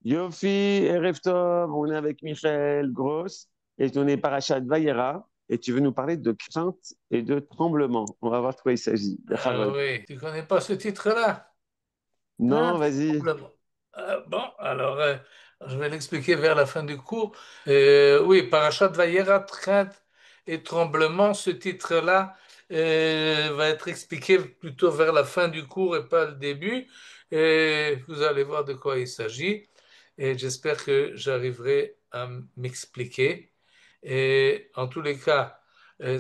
Yofi, Erev Tov, on est avec Michel Gross et on est Parashat Vayera et tu veux nous parler de crainte et de tremblement. On va voir de quoi il s'agit. Ah Bechavod. oui, tu connais pas ce titre-là? Non, vas-y. Tremblement. Bon, alors je vais l'expliquer vers la fin du cours. Oui, Parashat Vayera, crainte et tremblement, ce titre-là va être expliqué plutôt vers la fin du cours et pas le début. Et vous allez voir de quoi il s'agit. Et j'espère que j'arriverai à m'expliquer. Et en tous les cas,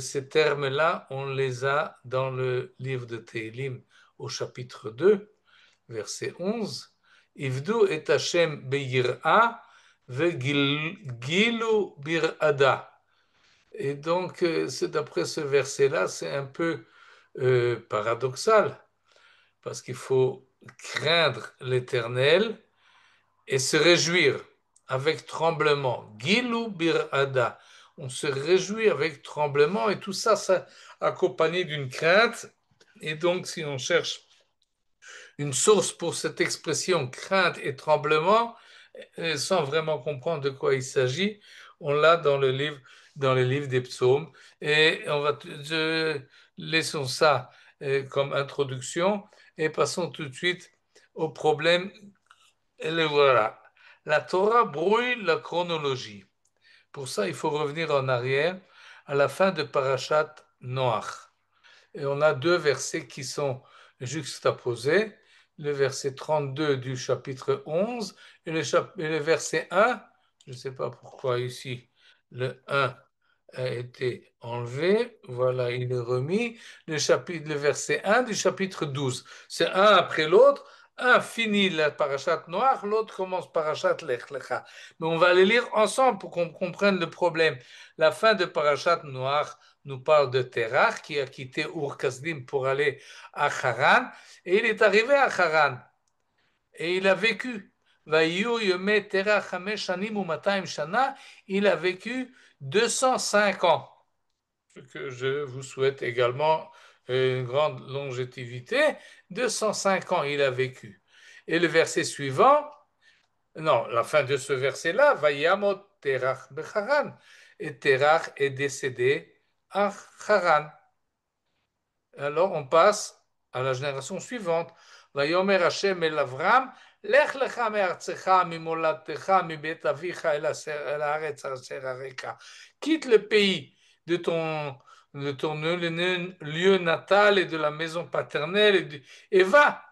ces termes-là, on les a dans le livre de Télim au chapitre 2, verset 11. Ivdu et Hashem be'yir'a ve'gilu bir'ada. Et donc, c'est d'après ce verset-là, c'est un peu paradoxal, parce qu'il faut craindre l'Éternel et se réjouir avec tremblement. Gilu bir'ada. On se réjouit avec tremblement et tout ça, ça accompagné d'une crainte. Et donc, si on cherche une source pour cette expression crainte et tremblement, sans vraiment comprendre de quoi il s'agit, on l'a dans le livre des psaumes. Et laissons ça comme introduction et passons tout de suite au problème. Et le voilà. La Torah brouille la chronologie. Pour ça, il faut revenir en arrière à la fin de Parashat Noach. Et on a deux versets qui sont juxtaposés, le verset 32 du chapitre 11 et le verset 1, je ne sais pas pourquoi ici le 1 a été enlevé, voilà, il est remis, le verset 1 du chapitre 12. C'est un après l'autre, un finit la parashat noire, l'autre commence parashat lech lecha. Mais on va les lire ensemble pour qu'on comprenne le problème. La fin de parashat noire nous parle de Terach qui a quitté Ur-Kasdim pour aller à Haran, et il est arrivé à Haran, et il a vécu. Il a vécu 205 ans. Ce que je vous souhaite également une grande longévité. 205 ans il a vécu. Et le verset suivant, non, la fin de ce verset-là, Vayamot Terach Becharan. Et Terach est décédé à Haran. Alors on passe à la génération suivante. Vayomer Hashem el Avram, Lech lecha me'artzecha mimolatecha mibet avicha el haaretz asher areka. Quitte le pays de ton lieu natal et de la maison paternelle et va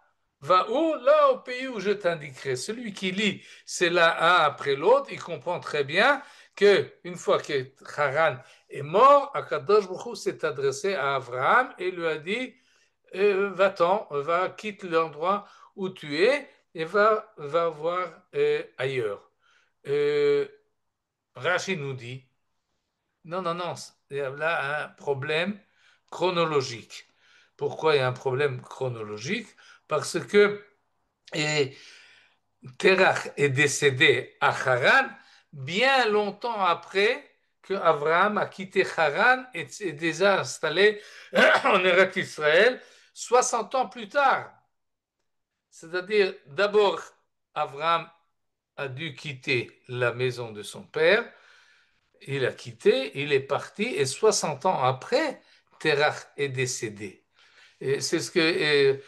où? Là, au pays où je t'indiquerai. Celui qui lit c'est là un après l'autre, il comprend très bien que une fois que Haran est mort, Akadosh Baruch Hu s'est adressé à Abraham et lui a dit va-t'en, va, quitte l'endroit où tu es et va voir ailleurs. Euh, Rashi nous dit non, non, non, il y a là un problème chronologique. Pourquoi il y a un problème chronologique? Parce que et Terach est décédé à Haran bien longtemps après que Abraham a quitté Haran et s'est déjà installé en Eretz Israël 60 ans plus tard. C'est-à-dire, d'abord, Abraham a dû quitter la maison de son père, il a quitté, il est parti, et 60 ans après, Terach est décédé. Et c'est ce que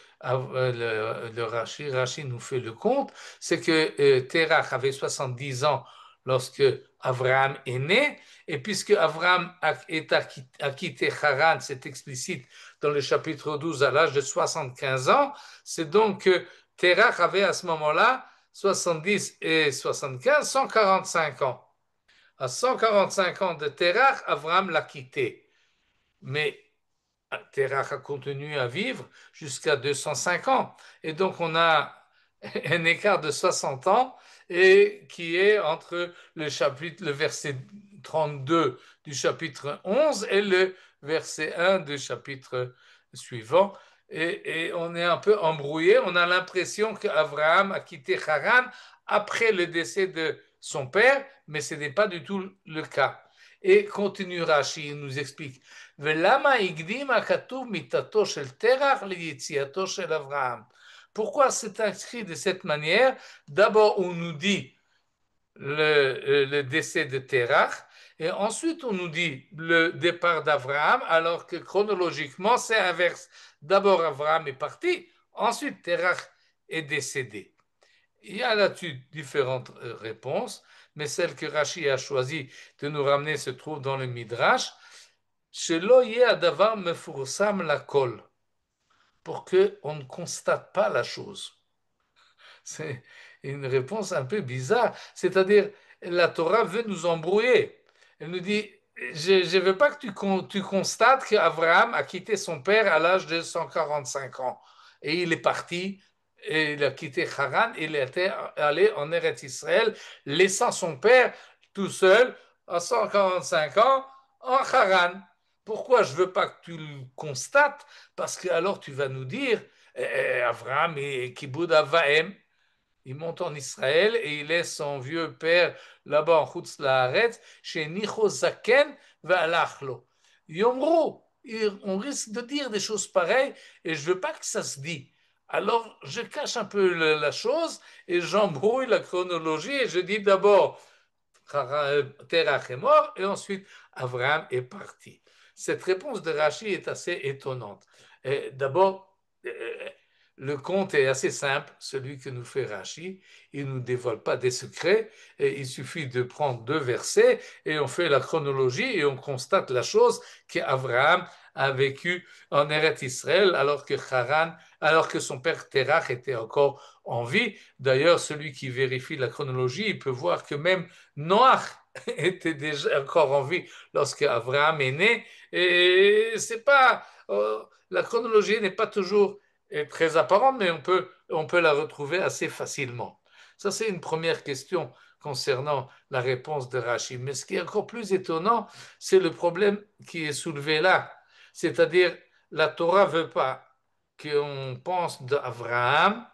Rashi nous fait le compte, c'est que Terach avait 70 ans lorsque Abraham est né, et puisque Abraham a quitté Haran, c'est explicite dans le chapitre 12 à l'âge de 75 ans, c'est donc que Terach avait à ce moment-là 70 et 75, 145 ans. À 145 ans de Terach, Abraham l'a quitté. Mais Terach a continué à vivre jusqu'à 205 ans. Et donc, on a un écart de 60 ans et qui est entre le verset 32 du chapitre 11 et le verset 1 du chapitre suivant. Et on est un peu embrouillé. On a l'impression qu'Abraham a quitté Haran après le décès de son père, mais ce n'est pas du tout le cas. Et continue Rashi, il nous explique. Pourquoi c'est inscrit de cette manière? D'abord, on nous dit le décès de Terach. Et ensuite, on nous dit le départ d'Abraham, alors que chronologiquement, c'est inverse. D'abord, Abraham est parti, ensuite, Terach est décédé. Il y a là-dessus différentes réponses, mais celle que Rashi a choisi de nous ramener se trouve dans le Midrash. Shelo yeh adavar mefursam lakol, pour qu'on ne constate pas la chose. C'est une réponse un peu bizarre. C'est-à-dire, la Torah veut nous embrouiller. Elle nous dit, je ne veux pas que tu constates qu'Abraham a quitté son père à l'âge de 145 ans. Et il est parti, et il a quitté Haran, il était allé en Eretz Israël, laissant son père tout seul à 145 ans en Haran. Pourquoi je ne veux pas que tu le constates? Parce que alors tu vas nous dire, Abraham et Kibbutz Avaim, il monte en Israël et il laisse son vieux père là-bas en Chutz Laaretz, chez Nicho Zaken ve'alachlo. Yomro, on risque de dire des choses pareilles et je veux pas que ça se dise. Alors je cache un peu la chose et j'embrouille la chronologie et je dis d'abord Terach est mort et ensuite Abraham est parti. Cette réponse de Rashi est assez étonnante. D'abord, le conte est assez simple, celui que nous fait Rashi. Il ne nous dévoile pas des secrets. Et il suffit de prendre 2 versets et on fait la chronologie et on constate la chose qu'Abraham a vécu en Eretz Israël alors que son père Terach était encore en vie. D'ailleurs, celui qui vérifie la chronologie, il peut voir que même Noach était déjà encore en vie lorsque Abraham est né. Et c'est pas la chronologie n'est pas toujours est très apparente, mais on peut la retrouver assez facilement. Ça, c'est une première question concernant la réponse de Rashi. Mais ce qui est encore plus étonnant, c'est le problème qui est soulevé là. C'est-à-dire, la Torah ne veut pas qu'on pense d'Abraham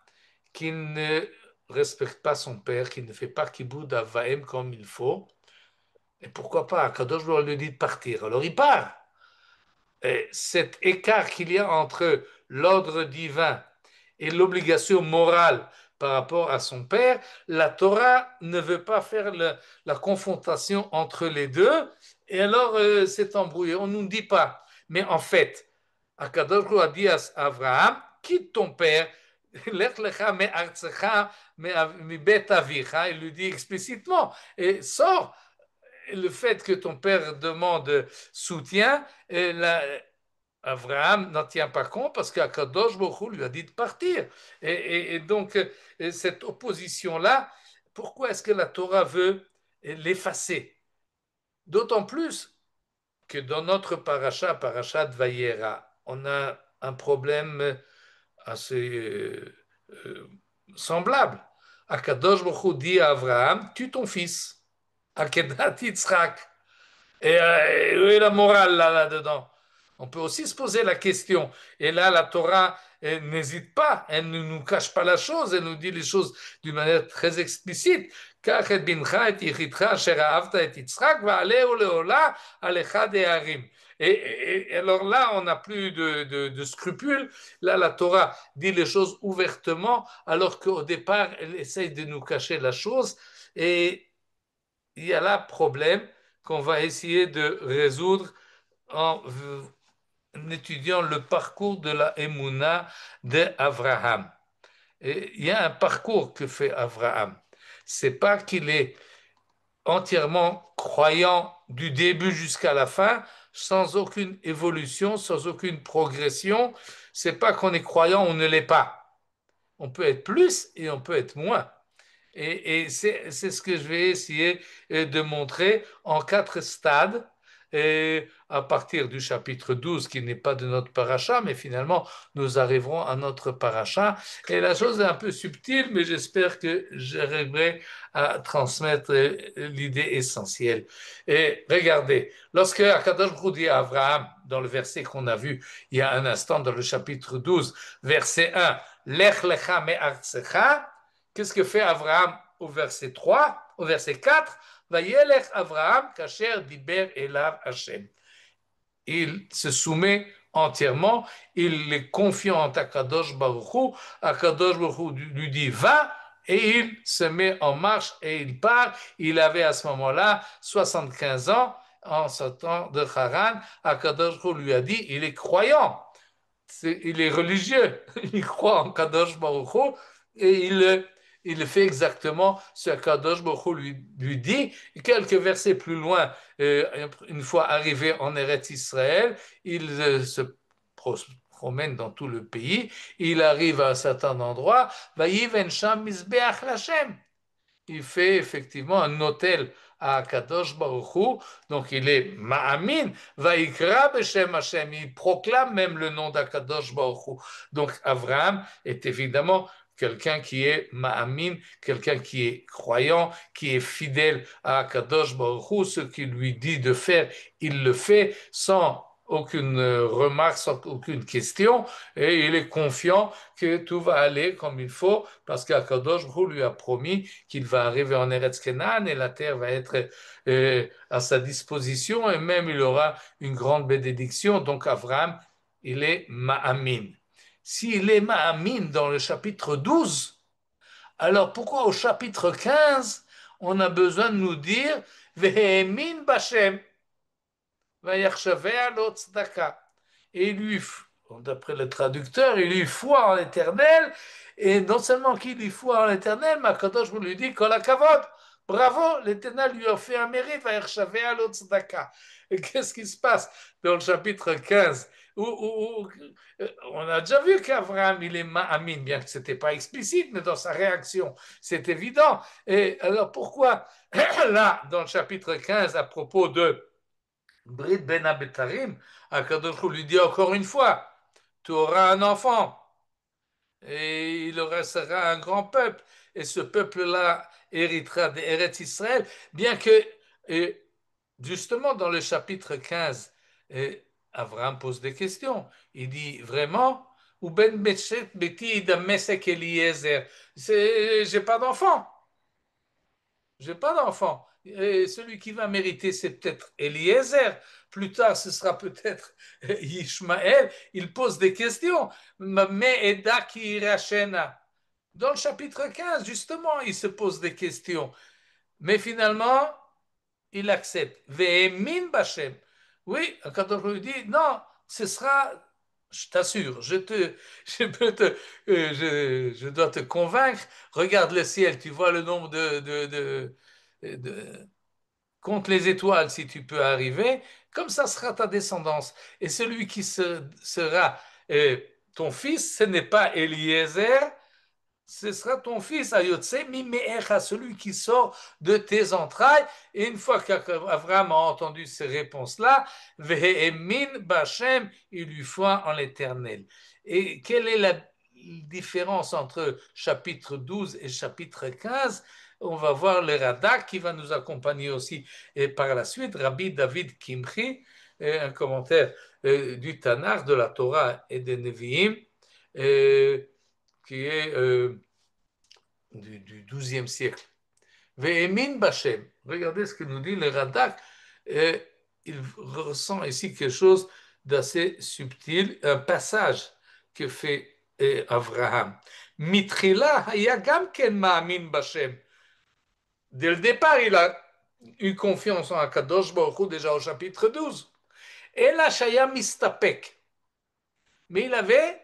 qui ne respecte pas son père, qui ne fait pas kibbutz d'Avaim comme il faut. Et pourquoi pas? Kadosh lui dit de partir. Alors il part. Et cet écart qu'il y a entre l'ordre divin et l'obligation morale par rapport à son père, la Torah ne veut pas faire la confrontation entre les deux, et alors c'est embrouillé. On ne nous dit pas. Mais en fait, Akadosh a dit à Abraham, quitte ton père, lech lecha me artsecha mi bet avicha, il lui dit explicitement, et sors. Le fait que ton père demande soutien, Abraham n'en tient pas compte parce qu'Akadosh Baruch Hu lui a dit de partir. Et donc, cette opposition-là, pourquoi est-ce que la Torah veut l'effacer? D'autant plus que dans notre paracha de Vayera, on a un problème assez semblable. Akadosh Baruch Hu dit à Abraham, tue ton fils, Akedat Yitzhak. Et où est la morale là-dedans? On peut aussi se poser la question. Et là, la Torah n'hésite pas, elle ne nous cache pas la chose, elle nous dit les choses d'une manière très explicite. Et alors là, on n'a plus de scrupules. Là, la Torah dit les choses ouvertement, alors qu'au départ, elle essaye de nous cacher la chose. Et il y a là problème qu'on va essayer de résoudre en étudiant le parcours de la Emouna d'Abraham. Et il y a un parcours que fait Abraham. C'est pas qu'il est entièrement croyant du début jusqu'à la fin, sans aucune évolution, sans aucune progression. C'est pas qu'on est croyant, on ne l'est pas. On peut être plus et on peut être moins. Et c'est ce que je vais essayer de montrer en 4 stades, et à partir du chapitre 12, qui n'est pas de notre paracha, mais finalement, nous arriverons à notre paracha. Et la chose est un peu subtile, mais j'espère que j'arriverai à transmettre l'idée essentielle. Et regardez, lorsque Akadosh Baruch Hu dit à Abraham, dans le verset qu'on a vu il y a un instant, dans le chapitre 12, verset 1, Lech lecha me'artsecha, qu'est-ce que fait Abraham au verset 3, au verset 4? Vayelech Abraham kasher diber elav Hashem. Il se soumet entièrement, il est confiant en Akadosh Baruch Hu. Akadosh Baruch Hu lui dit va, et il se met en marche et il part. Il avait à ce moment-là 75 ans en sortant de Haran. Akadosh Baruch Hu lui a dit, il est croyant, il est religieux, il croit en Kadosh Baruch Hu et il fait exactement ce que Kadosh Baruch Hu lui dit. Quelques versets plus loin, une fois arrivé en Eretz Israël, il se promène dans tout le pays, il arrive à un certain endroit, Vayiven Sham Mizbeach Lashem. Il fait effectivement un hôtel à Kadosh Baruch Hu, donc il est Ma'amin, Vaikra Beshem Hashem, il proclame même le nom d'Akadosh Baruch Hu. Donc Abraham est évidemment quelqu'un qui est Ma'amin, quelqu'un qui est croyant, qui est fidèle à Akadosh Baruch Hu, ce qu'il lui dit de faire, il le fait sans aucune remarque, sans aucune question, et il est confiant que tout va aller comme il faut, parce qu'Akadosh Baruch Hu lui a promis qu'il va arriver en Eretz Kenan et la terre va être à sa disposition et même il aura une grande bénédiction. Donc Abraham, il est Ma'amin. S'il est Ma'amin dans le chapitre 12, alors pourquoi au chapitre 15, on a besoin de nous dire Vehemin Bashem, Vayachshavea lo tzedaka. Et lui, d'après le traducteur, il lui foi en l'Éternel, et non seulement qu'il lui foi en l'Éternel, mais Kadosh lui dit Kol hakavod, bravo, l'Éternel lui a fait un mérite, Vayachshavea lo tzedaka. Et qu'est-ce qui se passe dans le chapitre 15 où on a déjà vu qu'Abraham, il est ma'amin, bien que ce n'était pas explicite, mais dans sa réaction, c'est évident. Et alors pourquoi, là, dans le chapitre 15, à propos de Brit Ben Abetarim, Akadosh lui dit encore une fois, tu auras un enfant et il sera un grand peuple et ce peuple-là héritera d'Eretz Israël, bien que justement dans le chapitre 15, Abraham pose des questions. Il dit vraiment, ou ben beti Mesek Eliezer, j'ai pas d'enfant. J'ai pas d'enfant. Et celui qui va mériter, c'est peut-être Eliezer. Plus tard, ce sera peut-être Ishmaël. Il pose des questions. Mais Eda ki rachena. Dans le chapitre 15, justement, il se pose des questions. Mais finalement, il accepte. Ve'emin Bashem. Oui, quand on lui dit, non, ce sera, je t'assure, je peux te, je dois te convaincre. Regarde le ciel, tu vois le nombre compte les étoiles si tu peux arriver. Comme ça sera ta descendance. Et celui qui sera ton fils, ce n'est pas Eliezer, ce sera ton fils, Ayotse Mimeecha, celui qui sort de tes entrailles. Et une fois qu'Abraham a entendu ces réponses-là, Vehemin Bachem, il lui foi en l'Éternel. Et quelle est la différence entre chapitre 12 et chapitre 15? On va voir le Radak qui va nous accompagner aussi et par la suite, Rabbi David Kimchi, un commentaire du Tanakh, de la Torah et des Nevi'im, qui est du XIIe siècle. Ve'emin Bashem. Regardez ce que nous dit le Radak. Il ressent ici quelque chose d'assez subtil, un passage que fait Abraham. Mitrila hayagam ken ma'amin Bashem. Dès le départ, il a eu confiance en Akadosh Baruch Hu déjà au chapitre 12. Et la Shaya Mistapek. Mais il avait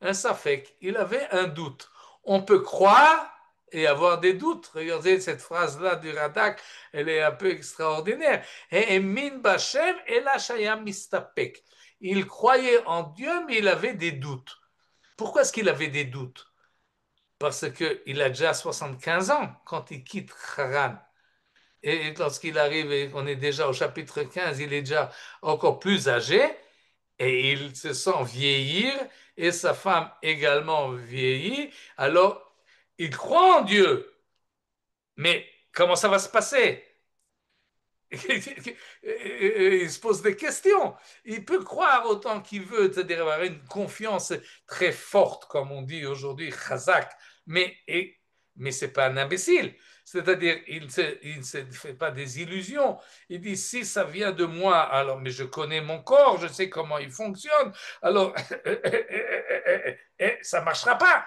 un safek, il avait un doute. On peut croire et avoir des doutes. Regardez cette phrase-là du Radak, elle est un peu extraordinaire. Et min Bashem et la Shaya Mistapek. Il croyait en Dieu, mais il avait des doutes. Pourquoi est-ce qu'il avait des doutes? Parce qu'il a déjà 75 ans quand il quitte Haran. Et lorsqu'il arrive, et on est déjà au chapitre 15, il est déjà encore plus âgé et il se sent vieillir et sa femme également vieillit. Alors, il croit en Dieu. Mais comment ça va se passer? Il se pose des questions. Il peut croire autant qu'il veut, c'est-à-dire avoir une confiance très forte, comme on dit aujourd'hui, chazak, mais ce n'est pas un imbécile. C'est-à-dire, il ne se fait pas des illusions. Il dit, si ça vient de moi, alors, mais je connais mon corps, je sais comment il fonctionne, alors ça ne marchera pas.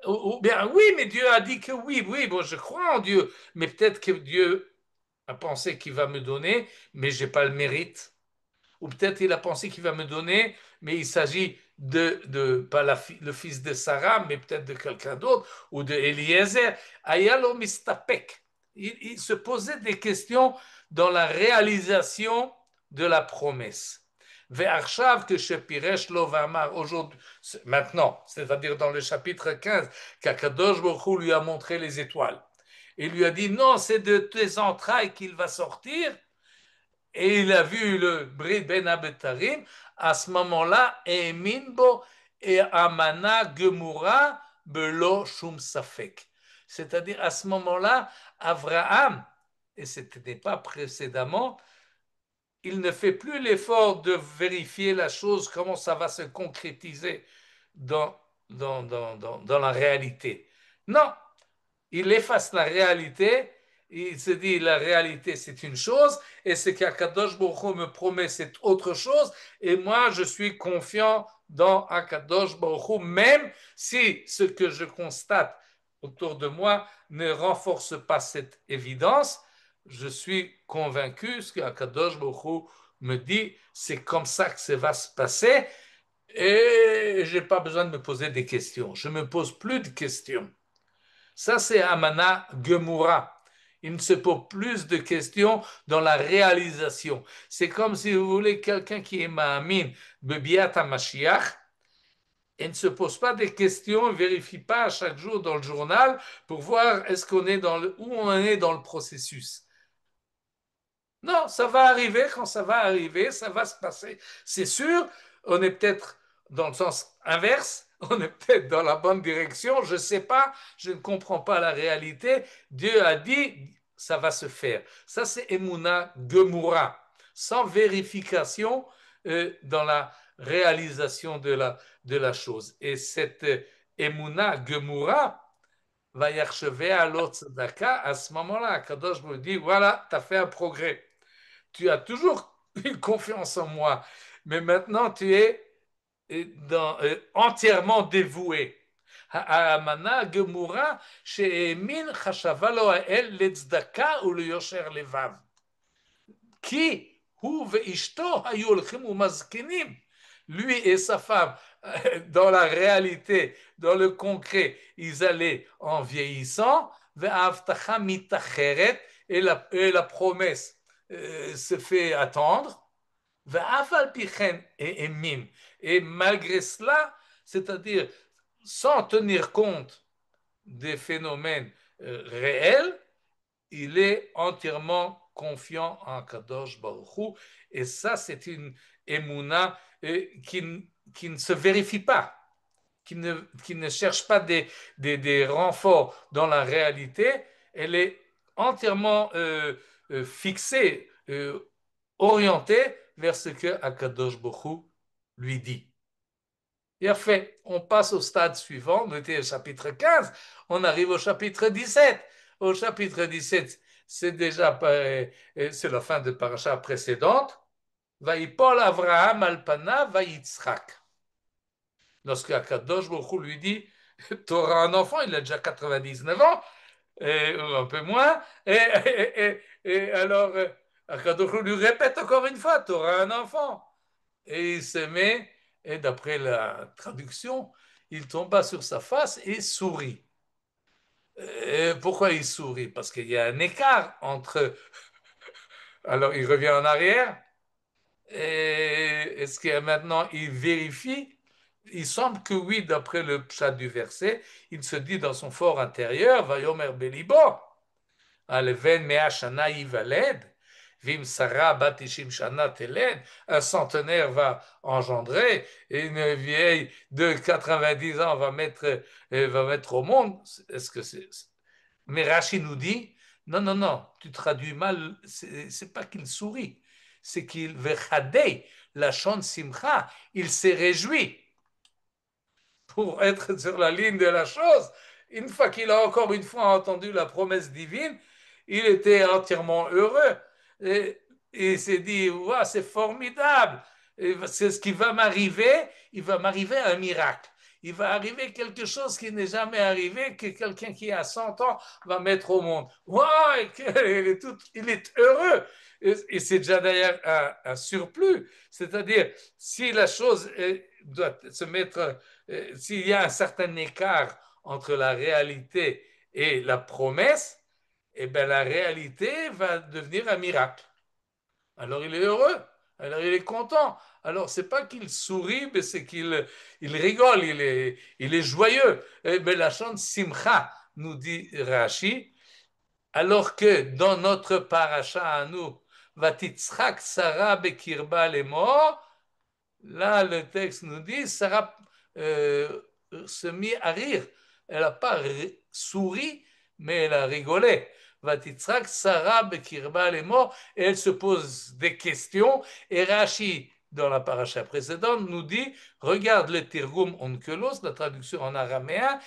Ou bien, oui, mais Dieu a dit que oui, oui, bon, je crois en Dieu, mais peut-être que Dieu a pensé qu'il va me donner, mais j'ai pas le mérite. Ou peut-être il a pensé qu'il va me donner, mais il s'agit pas le fils de Sarah, mais peut-être de quelqu'un d'autre, ou de Eliezer. Ayalo mistapek. Il se posait des questions dans la réalisation de la promesse. Ve'arshav que Shepiresh lo v'amar, aujourd'hui, maintenant, c'est-à-dire dans le chapitre 15, qu'Akadosh Baruch Hu lui a montré les étoiles. Il lui a dit, non, c'est de tes entrailles qu'il va sortir, et il a vu le Brit Ben Abetarim, à ce moment-là, Eminbo et Amana Gemura Belo Shum Safek. C'est-à-dire, à ce moment-là, Abraham, et ce n'était pas précédemment, il ne fait plus l'effort de vérifier la chose, comment ça va se concrétiser dans, dans la réalité. Non, il efface la réalité, il se dit la réalité c'est une chose, et ce qu'Akadosh Baruch Hu me promet c'est autre chose, et moi je suis confiant dans Akadosh Baruch Hu, même si ce que je constate autour de moi ne renforce pas cette évidence, je suis convaincu ce qu'Akadosh Baruch Hu me dit, c'est comme ça que ça va se passer, et je n'ai pas besoin de me poser des questions. Je ne me pose plus de questions. Ça, c'est Amana Gemura. Il ne se pose plus de questions dans la réalisation. C'est comme si vous voulez quelqu'un qui est Ma'amin, Bebiat Mashiach, et ne se pose pas des questions, ne vérifie pas chaque jour dans le journal pour voir est-ce qu'on est où on est dans le processus. Non, ça va arriver quand ça va arriver, ça va se passer. C'est sûr, on est peut-être dans le sens inverse, on est peut-être dans la bonne direction, je ne sais pas, je ne comprends pas la réalité. Dieu a dit, ça va se faire. Ça, c'est Emouna Gemura, sans vérification dans la réalisation de la chose. Et cette Emouna Gemura, va y achever à l'autre à ce moment-là, Kadosh me dit, voilà, tu as fait un progrès. Tu as toujours une confiance en moi, mais maintenant tu es entièrement dévoué. האמנה גמורה שהאמין חשבה לו האל לצדקה וליושר לבב. כי הוא ואשתו היו הולכים ומזקינים, lui et sa femme, dans la réalité, dans le concret, ils allaient en vieillissant, וההבטחה מתאחרת, et la promesse se fait attendre, et malgré cela, c'est-à-dire sans tenir compte des phénomènes réels, il est entièrement confiant en Kadosh Baruch Hu, et ça c'est une émouna qui ne se vérifie pas, qui ne cherche pas des renforts dans la réalité, elle est entièrement fixée, orientée vers ce que Akadosh Baruch lui dit. Et enfin, on passe au stade suivant, on était au chapitre 15, on arrive au chapitre 17. Au chapitre 17, c'est déjà c'est la fin de paracha précédente. Vaïpol Avraham Alpana Vaïtzrak. Lorsque Akadosh Baruch Hu lui dit, tu auras un enfant, il a déjà 99 ans, ou un peu moins, et alors Akadosh Hu lui répète encore une fois, tu auras un enfant. Et il se met, et d'après la traduction, il tomba sur sa face et sourit. Et pourquoi il sourit? Parce qu'il y a un écart entre... Alors il revient en arrière, et est-ce que maintenant il vérifie? Il semble que oui, d'après le pshat du verset, il se dit dans son fort intérieur, Vayomer Belibo, Aleven Mea Shana Yivaled, Vim Sarah Batishim Shana Teled, un centenaire va engendrer, et une vieille de 90 ans va mettre au monde. Est-ce que c'est. Mais Rashi nous dit, non, non, non, tu traduis mal, c'est pas qu'il sourit, c'est qu'il vechadei, la chante simcha, il s'est réjoui pour être sur la ligne de la chose. Une fois qu'il a encore une fois entendu la promesse divine, il était entièrement heureux. Et il s'est dit, wow, c'est formidable, c'est ce qui va m'arriver, il va m'arriver un miracle. il va arriver quelque chose qui n'est jamais arrivé, que quelqu'un qui a 100 ans va mettre au monde. Waouh, il est heureux. Et c'est déjà d'ailleurs un surplus. C'est-à-dire, si la chose doit se mettre, s'il y a un certain écart entre la réalité et la promesse, eh bien, la réalité va devenir un miracle. Alors il est heureux, alors il est content. Alors c'est pas qu'il sourit, mais c'est qu'il rigole, il est joyeux. Mais la chante Simcha, nous dit Rashi, alors que dans notre paracha à nous, Vatitzrak Sarah Bekirba les morts, là le texte nous dit, Sarah se mit à rire. Elle n'a pas souri, mais elle a rigolé. Vatitzrak Sarah Bekirba les morts, et elle se pose des questions. Et Rashi, dans la paracha précédente, nous dit, regarde le Tirgum Onkelos, la traduction en araméen,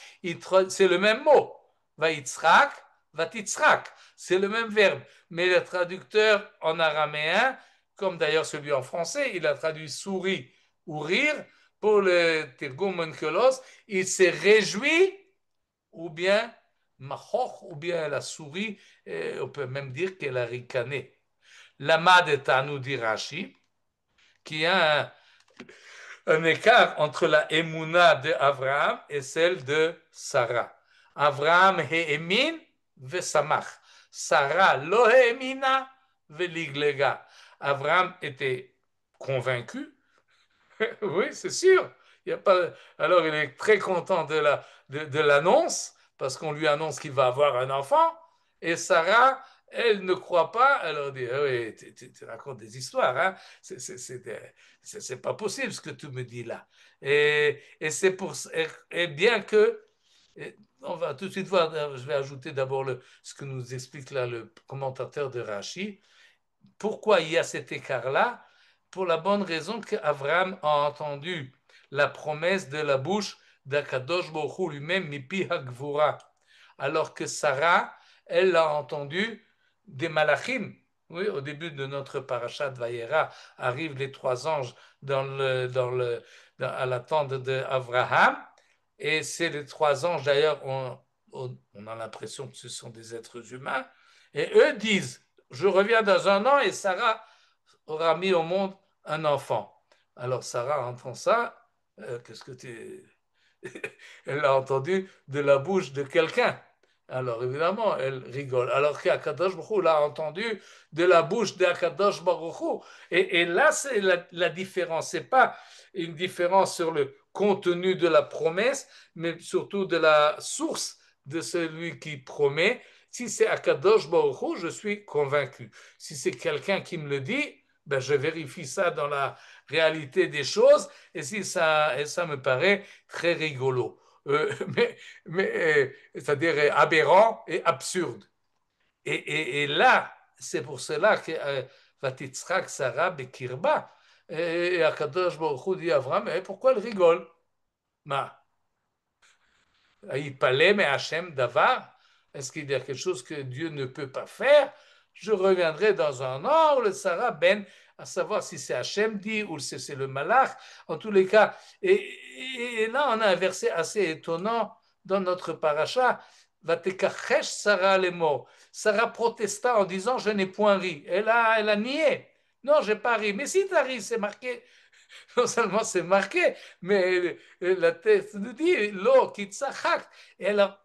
c'est le même mot. Vaitzrak, Vatitzrak, c'est le même verbe. Mais le traducteur en araméen, comme d'ailleurs celui en français, il a traduit souris ou rire. Pour le Tirgum Onkelos, il s'est réjoui ou bien machoch, ou bien elle a souri, on peut même dire qu'elle a ricané. L'amad est à nous dit Rashi, qui a un écart entre la émouna de Abraham et celle de Sarah. Abraham he'emin vesamach. Sarah lo he'emina veliglega. Abraham était convaincu. Oui, c'est sûr. Il y a pas... Alors, il est très content de l'annonce, parce qu'on lui annonce qu'il va avoir un enfant. Et Sarah, elle ne croit pas. Elle leur dit, ah oui, tu racontes des histoires. Hein? C'est pas possible ce que tu me dis là. Et c'est pour... Et bien que... On va tout de suite voir, je vais ajouter d'abord ce que nous explique là le commentateur de Rashi. Pourquoi il y a cet écart-là? Pour la bonne raison qu'Abraham a entendu la promesse de la bouche d'Akadosh Baruch Hu lui-même, Mipi Hagvura, alors que Sarah, elle l'a entendu des malachim. Oui, au début de notre parashat Vayera arrivent les trois anges à la tente d'Abraham, et c'est les trois anges d'ailleurs, on a l'impression que ce sont des êtres humains, et eux disent, je reviens dans un an et Sarah aura mis au monde un enfant. Alors Sarah entend ça, qu'est-ce que tu... Elle l'a entendu de la bouche de quelqu'un. Alors évidemment, elle rigole. Alors qu'Akadosh Baruch Hu l'a entendu de la bouche d'Akadosh Baruch Hu. Et là, c'est la différence. Ce n'est pas une différence sur le contenu de la promesse, mais surtout de la source de celui qui promet. Si c'est Akadosh Baruch Hu, je suis convaincu. Si c'est quelqu'un qui me le dit, ben je vérifie ça dans la réalité des choses, et ça me paraît très rigolo. C'est-à-dire aberrant et absurde. Et là, c'est pour cela que Vatitzrak Sarah Bekirba, et Akadosh Baruch Hu dit à Abraham, pourquoi elle rigole? Ma, il parlait, mais Hachem Davar, est-ce qu'il y a quelque chose que Dieu ne peut pas faire? Je reviendrai dans un an, ou le Sarah Ben, à savoir si c'est Hachem dit ou si c'est le Malach, en tous les cas. Et là, on a un verset assez étonnant dans notre paracha. Vatekachesh Sarah les mots. Sarah protesta en disant, je n'ai point ri. Elle a nié. Non, je n'ai pas ri. Mais si tu as ri, c'est marqué. Non seulement c'est marqué, mais la texte nous dit l'eau qui tzachak. Et alors,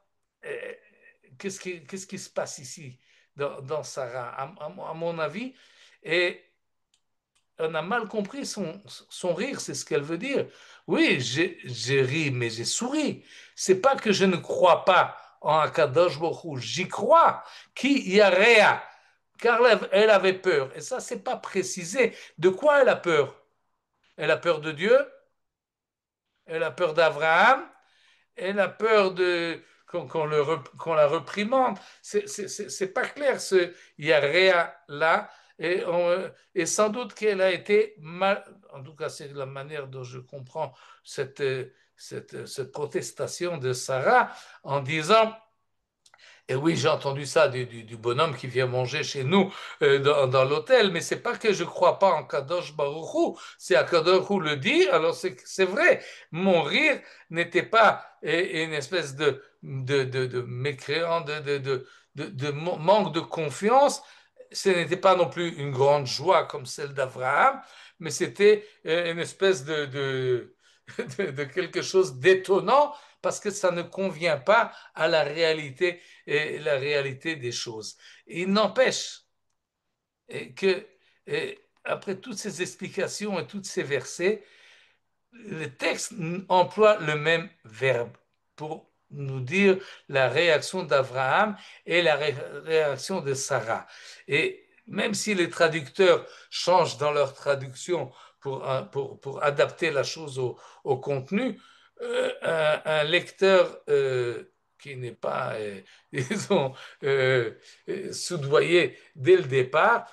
qu'est-ce qui se passe ici dans Sarah? À mon avis, et on a mal compris son rire, c'est ce qu'elle veut dire. Oui, j'ai ri, mais j'ai souri. C'est pas que je ne crois pas en Akadosh Baruch Hu, j'y crois. Qui yarea, car elle avait peur. Et ça, c'est pas précisé. De quoi elle a peur? Elle a peur de Dieu, elle a peur d'Abraham, elle a peur qu'on la reprimande. C'est pas clair ce Yarea là. Et sans doute qu'elle a été mal, en tout cas c'est la manière dont je comprends cette protestation de Sarah en disant Et oui, j'ai entendu ça du bonhomme qui vient manger chez nous dans l'hôtel, mais c'est pas que je crois pas en Kadosh Baruch Hu, c'est Akadosh Baruch Hu le dit, alors c'est vrai. Mon rire n'était pas une espèce de mécréant, manque de confiance. Ce n'était pas non plus une grande joie comme celle d'Abraham, mais c'était une espèce de quelque chose d'étonnant parce que ça ne convient pas à la réalité des choses. Il n'empêche que, après toutes ces explications et tous ces versets, le texte emploie le même verbe pour nous dire la réaction d'Abraham et la réaction de Sarah. Et même si les traducteurs changent dans leur traduction pour adapter la chose au contenu, un lecteur qui n'est pas, disons, euh, soudoyé dès le départ,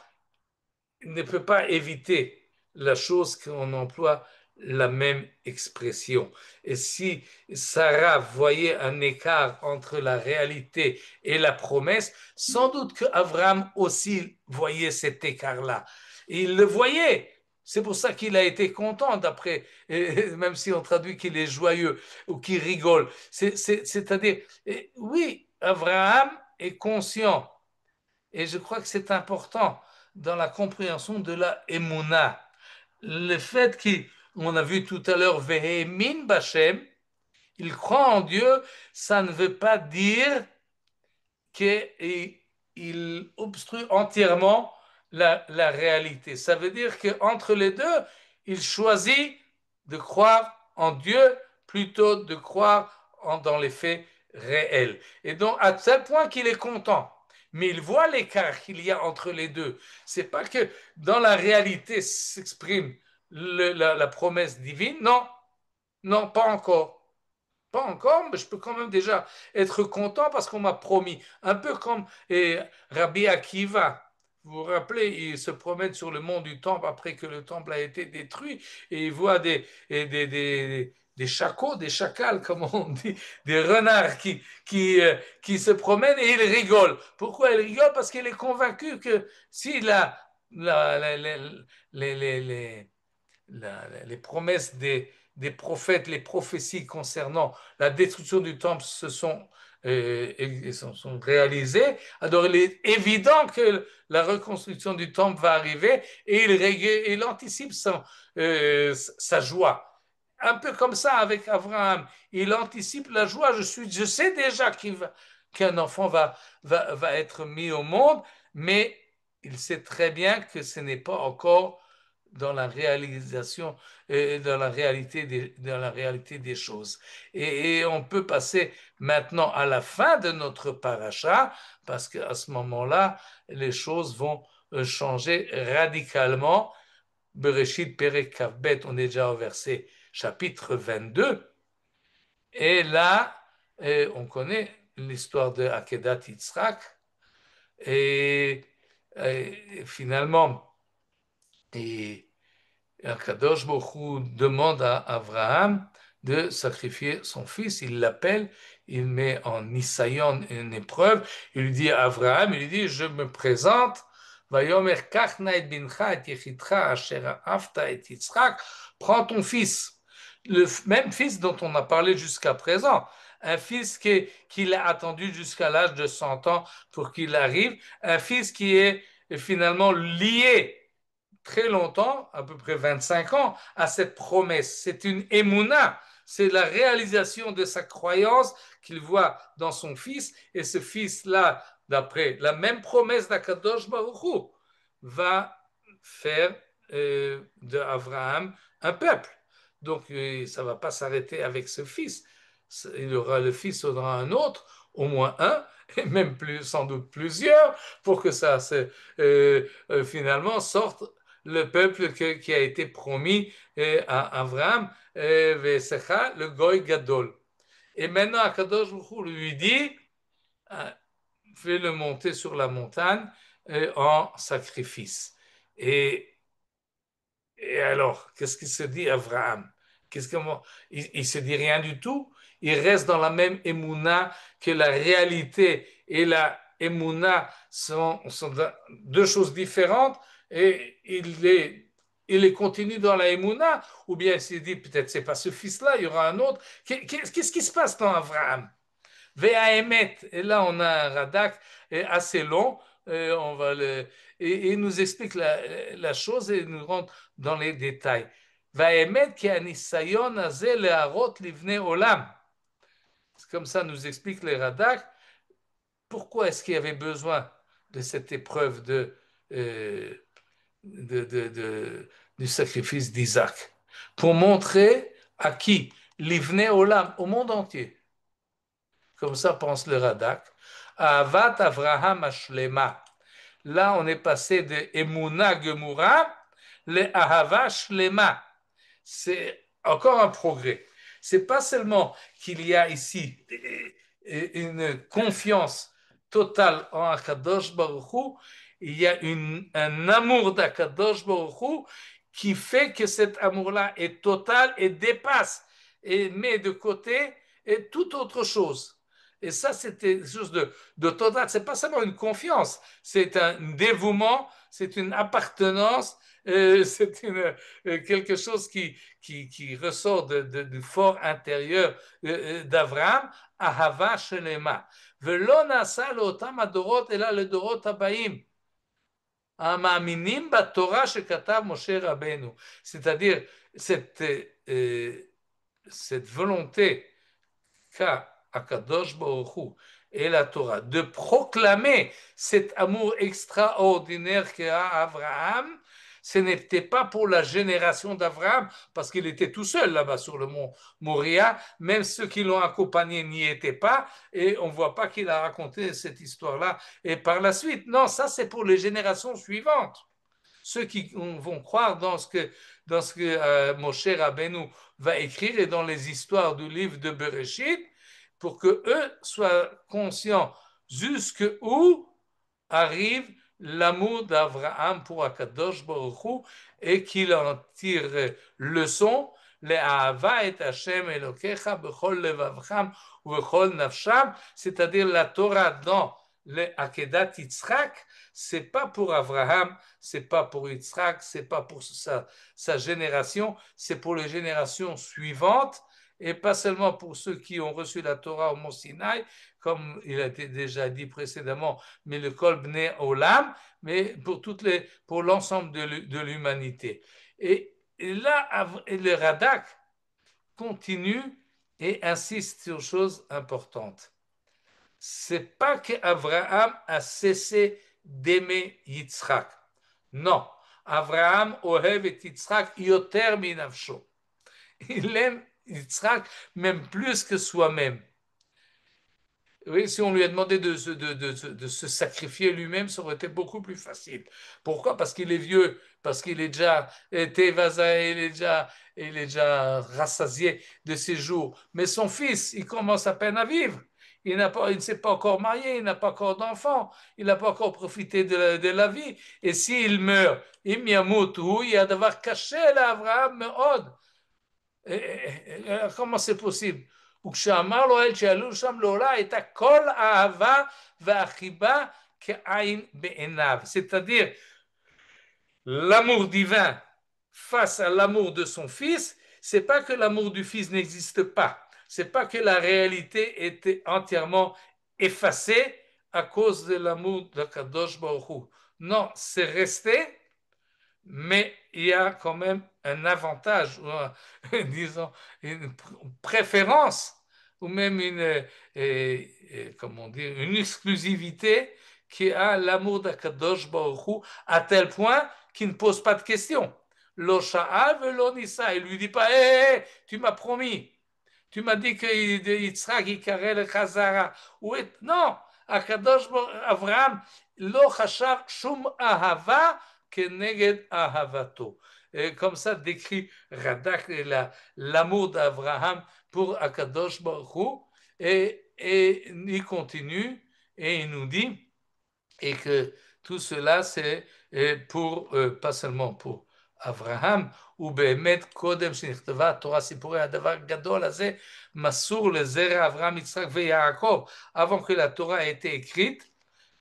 ne peut pas éviter la chose qu'on emploie la même expression. Et si Sarah voyait un écart entre la réalité et la promesse, sans doute que Abraham aussi voyait cet écart-là. Et il le voyait. C'est pour ça qu'il a été content, d'après, même si on traduit qu'il est joyeux ou qu'il rigole. C'est-à-dire, oui, Abraham est conscient et je crois que c'est important dans la compréhension de la Emouna. Le fait qu'on a vu tout à l'heure Vehemin Bachem, il croit en Dieu, ça ne veut pas dire qu'il obstrue entièrement la réalité. Ça veut dire qu'entre les deux, il choisit de croire en Dieu plutôt de croire dans les faits réels. Et donc, à tel point qu'il est content. Mais il voit l'écart qu'il y a entre les deux. C'est pas que dans la réalité s'exprime la promesse divine. Non, non, pas encore. Pas encore, mais je peux quand même déjà être content parce qu'on m'a promis. Un peu comme Rabbi Akiva. Vous vous rappelez, il se promène sur le mont du temple après que le temple a été détruit et il voit des chacals, des chacals, comme on dit, des renards qui se promènent et il rigole. Pourquoi il rigole? Parce qu'il est convaincu que si les, les, les, les promesses des prophètes, les prophéties concernant la destruction du temple sont réalisées, alors il est évident que la reconstruction du temple va arriver et il anticipe sa joie. Un peu comme ça avec Abraham, il anticipe la joie. Je sais déjà qu'un enfant va être mis au monde, mais il sait très bien que ce n'est pas encore dans la réalisation, dans la réalité des choses. Et on peut passer maintenant à la fin de notre paracha, parce qu'à ce moment-là, les choses vont changer radicalement. Bereshit Perek Kavbet, on est déjà au verset chapitre 22. Et là, on connaît l'histoire de Akedat Yitzhak. Et finalement, et Akadosh Baruch demande à Abraham de sacrifier son fils. Il l'appelle, il met en Nisayon une épreuve. Il lui dit à Abraham, il lui dit, je me présente. Vayomer kachna et bincha et yechidcha asher afta et Yitzhak. Prends ton fils, le même fils dont on a parlé jusqu'à présent. Un fils qu'il a attendu jusqu'à l'âge de 100 ans pour qu'il arrive. Un fils qui est finalement lié très longtemps, à peu près 25 ans, à cette promesse. C'est une émouna, c'est la réalisation de sa croyance qu'il voit dans son fils, et ce fils-là, d'après la même promesse d'Akadosh Baruch Hu, va faire d'Abraham un peuple. Donc, ça ne va pas s'arrêter avec ce fils. Il aura le fils, il aura un autre, au moins un, et même plus, sans doute plusieurs, pour que ça finalement sorte le peuple qui a été promis à Abraham, le Goy Gadol. Et maintenant, Akadosh Baruch Hu lui dit, fais-le monter sur la montagne en sacrifice. Et alors, qu'est-ce qu'il se dit, Abraham? Il se dit rien du tout. Il reste dans la même émouna que la réalité et la Emouna sont deux choses différentes et il les continue dans la Emouna, ou bien s'il dit peut-être c'est pas ce fils-là, il y aura un autre. Qu'est-ce qui se passe dans Abraham? Ve'aemet, et là on a un radak assez long, et il nous explique la chose et il nous rentre dans les détails. Ve'aemet ki anisayon haze leharot livnei olam. C'est comme ça nous explique les radak. Pourquoi est-ce qu'il y avait besoin de cette épreuve euh, du sacrifice d'Isaac? Pour montrer à qui? Livnei olam, au monde entier. Comme ça pense le Radak. Avat Avraham Ashlema. Là, on est passé de Emuna Gemura, le Ahava Shlema. C'est encore un progrès. C'est pas seulement qu'il y a ici une confiance totale en Akadosh Baruch Hu, il y a un amour d'Akadosh Baruch Hu qui fait que cet amour-là est total et dépasse et met de côté et toute autre chose. Et ça, c'était quelque chose de total. C'est pas seulement une confiance, c'est un dévouement, c'est une appartenance, c'est quelque chose qui ressort du fort intérieur d'Abraham, Ahava Shelema. Velo nasa לאותם הדורות אלא לדורות הבאים. המאמינים בתורה שכתב משה רבנו. C'est-à-dire cette volonté qu'a Akadosh Baruch Hu et la Torah de proclamer cet amour extraordinaire qu'a Abraham, ce n'était pas pour la génération d'Abraham, parce qu'il était tout seul là-bas sur le mont Moria, même ceux qui l'ont accompagné n'y étaient pas, et on ne voit pas qu'il a raconté cette histoire-là, et par la suite, non, ça c'est pour les générations suivantes. Ceux qui vont croire dans ce que Moshe Rabbeinu va écrire et dans les histoires du livre de Bereshit, pour que eux soient conscients jusqu'où arrive l'amour d'Abraham pour Akadosh Baruch Hu et qu'il en tire leçon. Le'ahava et Hashem Elokecha bechol levavcham ubechol nafsham, c'est-à-dire la Torah dans le Akedat Yitzhak, c'est pas pour Abraham, c'est pas pour Yitzhak, c'est pas pour sa génération, c'est pour les générations suivantes et pas seulement pour ceux qui ont reçu la Torah au Mont Sinaï, comme il a été déjà dit précédemment, mais le Kol Bnei Olam, mais pour l'ensemble de l'humanité. Et là, le Radak continue et insiste sur une chose importante. C'est pas qu'Abraham a cessé d'aimer Yitzhak. Non, Abraham ohev et Yitzhak yoter minavsho. Il aime Yitzhak même plus que soi-même. Oui, si on lui a demandé de se sacrifier lui-même, ça aurait été beaucoup plus facile. Pourquoi? Parce qu'il est vieux, parce qu'il est déjà tévasa, il est déjà rassasié de ses jours. Mais son fils, il commence à peine à vivre. Il ne s'est pas encore marié, il n'a pas encore d'enfant, il n'a pas encore profité de la vie. Et s'il meurt, im yamutu, il y a devoir cacher l'Abraham meod. comment c'est possible? וכשאמר לו אל שיעלו שם לעולה, הייתה כל האהבה והחיבה כעין בעיניו. C'est-à-dire, l'amour divin face à l'amour de son fils, c'est pas que l'amour du fils n'existe pas. C'est pas que la réalité était entièrement effacée à cause de l'amour de Kadosh Baruch Hu. Non, c'est resté, mais il y a quand même un avantage, ou disons, une préférence, ou même comment dire, une exclusivité qui a l'amour d'Akadosh Baruch Hu, à tel point qu'il ne pose pas de questions. Lo sha'al velo nisa, il lui dit pas, hé, tu m'as promis, tu m'as dit que Yitzhak יקרא לך זרע. Non, Akadosh Avraham לא חשב שום אהבה כנגד אהבתו. Comme ça décrit Radak l'amour d'Abraham pour Akadosh Baruch Hu, et il continue et il nous dit et que tout cela c'est pour pas seulement pour אברהם, ובאמת קודם שנכתבה התורה, סיפורי הדבר הגדול הזה, מסור לזרע אברהם, יצחק ויעקב. Avant que la Torah ait été écrite,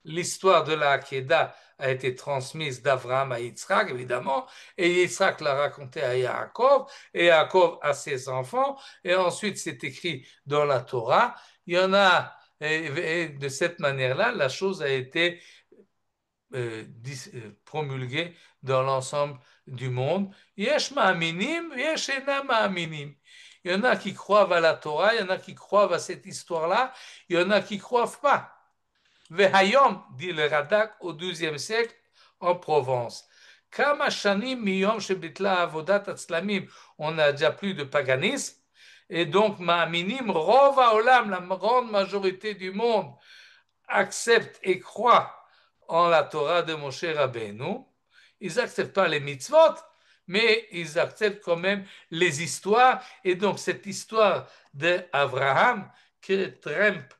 l'histoire de la Hakeda a été transmise d'Abraham à Yitzhak, évidemment, et Yitzhak l'a raconté à Yaakov, et Yaakov à ses enfants, et ensuite c'est écrit dans la Torah. Il y en a, et de cette manière-là, la chose a été promulguée dans l'ensemble du monde. Yesh ma'aminim, yesh enam ma'aminim. Il y en a qui croient à la Torah, il y en a qui croient à cette histoire-là, il y en a qui ne croient pas. Vehayom, dit le Radak au XIIe siècle en Provence. Kama shanim miyom shebitla avodat atzlamim. On n'a déjà plus de paganisme. Et donc, ma'aminim, rov haolam, la grande majorité du monde, accepte et croit en la Torah de Moshe Rabbeinu. Ils n'acceptent pas les mitzvot, mais ils acceptent quand même les histoires. Et donc, cette histoire d'Abraham, que Trump,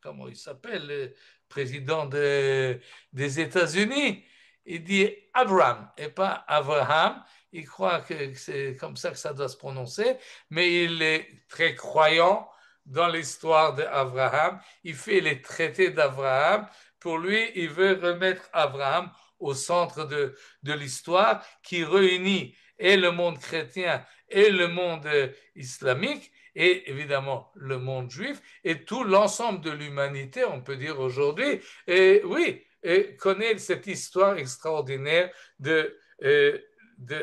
comment il s'appelle, le président des États-Unis, il dit Abraham et pas Abraham. Il croit que c'est comme ça que ça doit se prononcer, mais il est très croyant dans l'histoire d'Abraham. Il fait les traités d'Abraham. Pour lui, il veut remettre Abraham au centre de l'histoire qui réunit et le monde chrétien et le monde islamique et évidemment le monde juif et tout l'ensemble de l'humanité, on peut dire aujourd'hui. Et oui, et connaît cette histoire extraordinaire de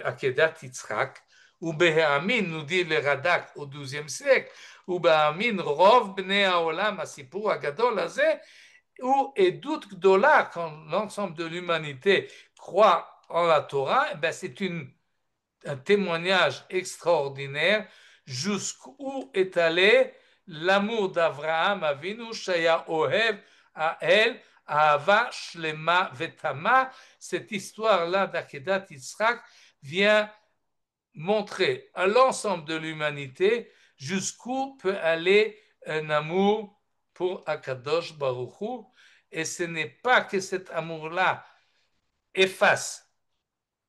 Akedat Yitzhak. Ou Behamin, nous dit le Radak au XIIe siècle, ou Behamin, Rov Bnei Haolam, Asipur Agadol Azeh, ou Edut Gdola, quand l'ensemble de l'humanité croit en la Torah, ben c'est un témoignage extraordinaire jusqu'où est allé l'amour d'Abraham Avinu, Shaya Ohev, Ael, Ahava, Shlema, Vetama. Cette histoire-là d'Akedat Yitzhak vient montrer à l'ensemble de l'humanité jusqu'où peut aller un amour pour Akadosh Baruch Hu. Et ce n'est pas que cet amour-là efface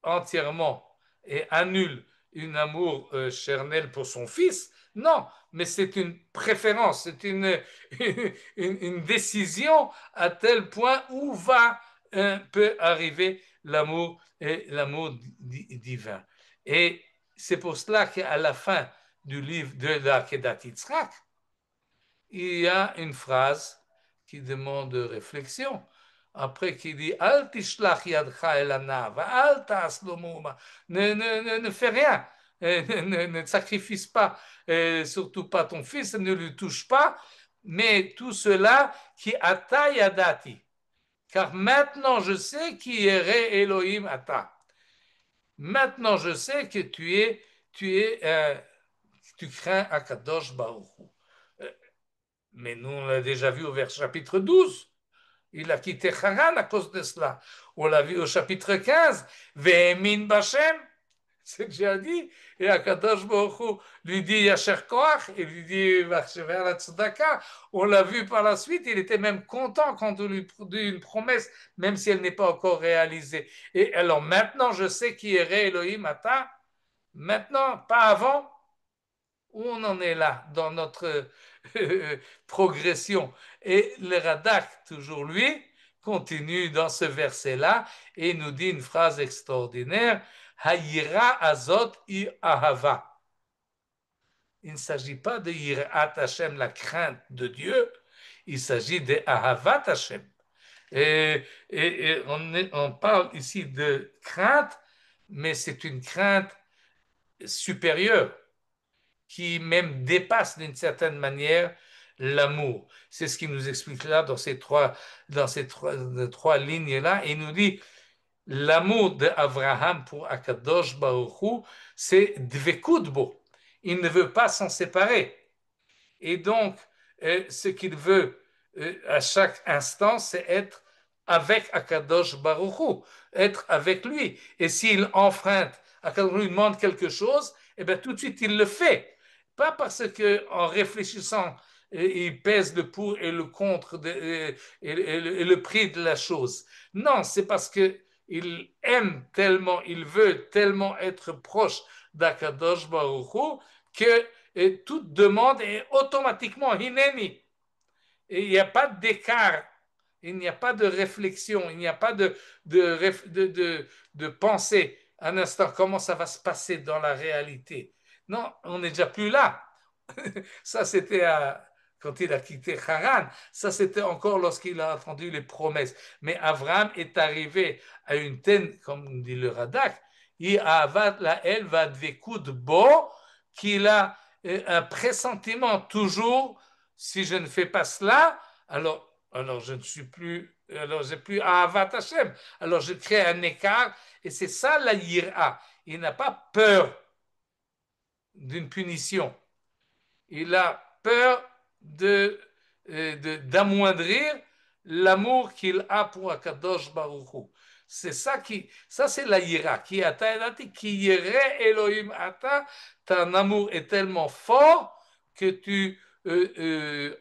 entièrement et annule un amour charnel pour son fils. Non, mais c'est une préférence, c'est une décision à tel point où peut arriver l'amour et l'amour divin. Et c'est pour cela qu'à la fin du livre de l'Akedat Yitzhak, il y a une phrase qui demande réflexion. Après qu'il dit Al tishlach yadcha el anav, al ta'as lo mouma, ne fais rien, ne sacrifie pas, surtout pas ton fils, ne lui touche pas, mais tout cela qui ata yadati, car maintenant je sais qui est Elohim ata. Maintenant je sais que tu crains Akadosh Baruch Hu. Mais nous, on l'a déjà vu au verset chapitre 12. Il a quitté Haran à cause de cela. On l'a vu au chapitre 15. Ve'emin Bashem, c'est déjà dit. Et Akadosh Baruch Hu lui dit Yasher Koach, il lui dit Vachever la Tzedaka. On l'a vu par la suite, il était même content quand on lui dit une promesse, même si elle n'est pas encore réalisée. Et alors maintenant, je sais qui est Elohim Ata. Maintenant, pas avant. Où on en est là dans notre progression. Et le Radak, toujours lui, continue dans ce verset-là et nous dit une phrase extraordinaire Hayira azot i ahava. Il ne s'agit pas de Yirat Hashem, la crainte de Dieu, il s'agit de Ahavat Hashem. Et on parle ici de crainte, mais c'est une crainte supérieure qui même dépasse d'une certaine manière l'amour. C'est ce qu'il nous explique là dans ces trois lignes-là. Et il nous dit l'amour d'Abraham pour Akadosh Baruch Hu, c'est dvekutbo. Il ne veut pas s'en séparer. Et donc, ce qu'il veut à chaque instant, c'est être avec Akadosh Baruch Hu, être avec lui. Et s'il enfreint, Akadosh lui demande quelque chose, eh bien tout de suite il le fait. Pas parce qu'en réfléchissant, il pèse le pour et le contre et le prix de la chose. Non, c'est parce que il aime tellement, il veut tellement être proche d'Akadosh Baruch Hu que toute demande est automatiquement hineni. Et il n'y a pas d'écart, il n'y a pas de réflexion, il n'y a pas de pensée. Un instant, comment ça va se passer dans la réalité? Non, on n'est déjà plus là. Ça, c'était quand il a quitté Haran. Ça, c'était encore lorsqu'il a entendu les promesses. Mais Abraham est arrivé à une telle, comme dit le Radak, il a la elle va de beau qu'il a un pressentiment toujours. Si je ne fais pas cela, alors je ne suis plus, alors j'ai plus Ahavat Hashem. Alors je crée un écart et c'est ça la yira. Il n'a pas peur d'une punition. Il a peur d'amoindrir l'amour qu'il a pour Akadosh Baruch Hu. C'est ça c'est la yira. Qui yere Elohim ata, ton amour est tellement fort que tu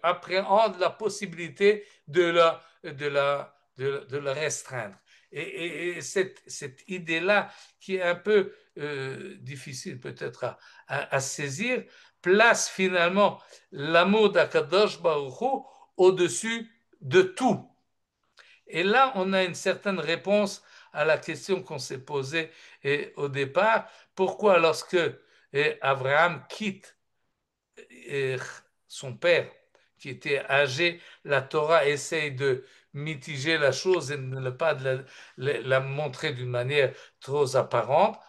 appréhendes la possibilité de la restreindre. Et cette idée-là, qui est un peu difficile peut-être à saisir, place finalement l'amour d'Akadosh Baruch Hu au-dessus de tout. Et là, on a une certaine réponse à la question qu'on s'est posée au départ. Pourquoi lorsque Abraham quitte son père, qui était âgé, la Torah essaye de mitiger la chose et de ne pas la montrer d'une manière trop apparente.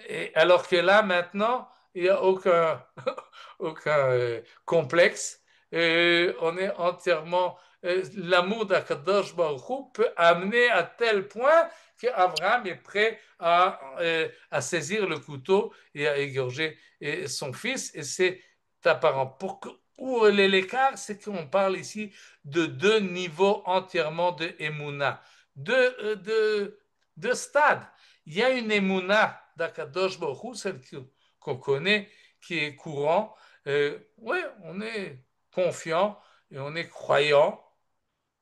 Et alors que là, maintenant, il n'y a aucun complexe. On est entièrement. L'amour d'Akadosh Baruch Hu peut amener à tel point qu'Abraham est prêt à saisir le couteau et à égorger son fils. Et c'est apparent. Où est l'écart? C'est qu'on parle ici de deux niveaux entièrement de Emouna, de stades. Il y a une Emouna d'Akadosh Baruch Hu, celle qu'on connaît, qui est courant. Oui, on est confiant et on est croyant.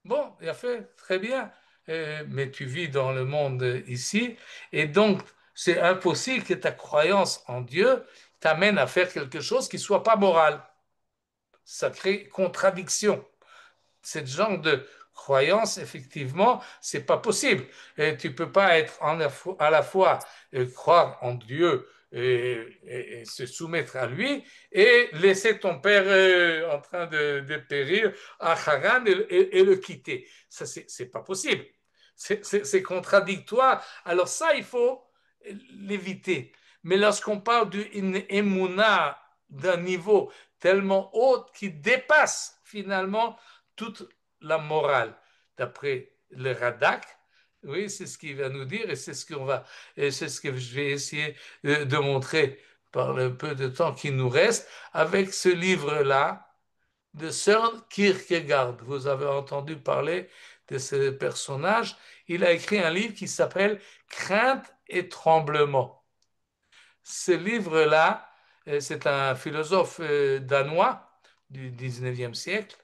Bon, il a fait très bien. Mais tu vis dans le monde ici, et donc c'est impossible que ta croyance en Dieu t'amène à faire quelque chose qui ne soit pas moral. Ça crée contradiction. Ce genre de croyance, effectivement, c'est pas possible. Et tu peux pas être à la fois croire en Dieu et se soumettre à lui et laisser ton père en train de périr à Haran et le quitter. Ça, c'est pas possible. C'est contradictoire. Alors ça, il faut l'éviter. Mais lorsqu'on parle d'une émouna d'un niveau tellement haut qui dépasse finalement toute la morale, d'après le Radak. Oui, c'est ce qu'il va nous dire et c'est ce c'est ce que je vais essayer de montrer par le peu de temps qui nous reste avec ce livre-là de Søren Kierkegaard. Vous avez entendu parler de ce personnage. Il a écrit un livre qui s'appelle Crainte et tremblement. Ce livre-là, c'est un philosophe danois du 19e siècle,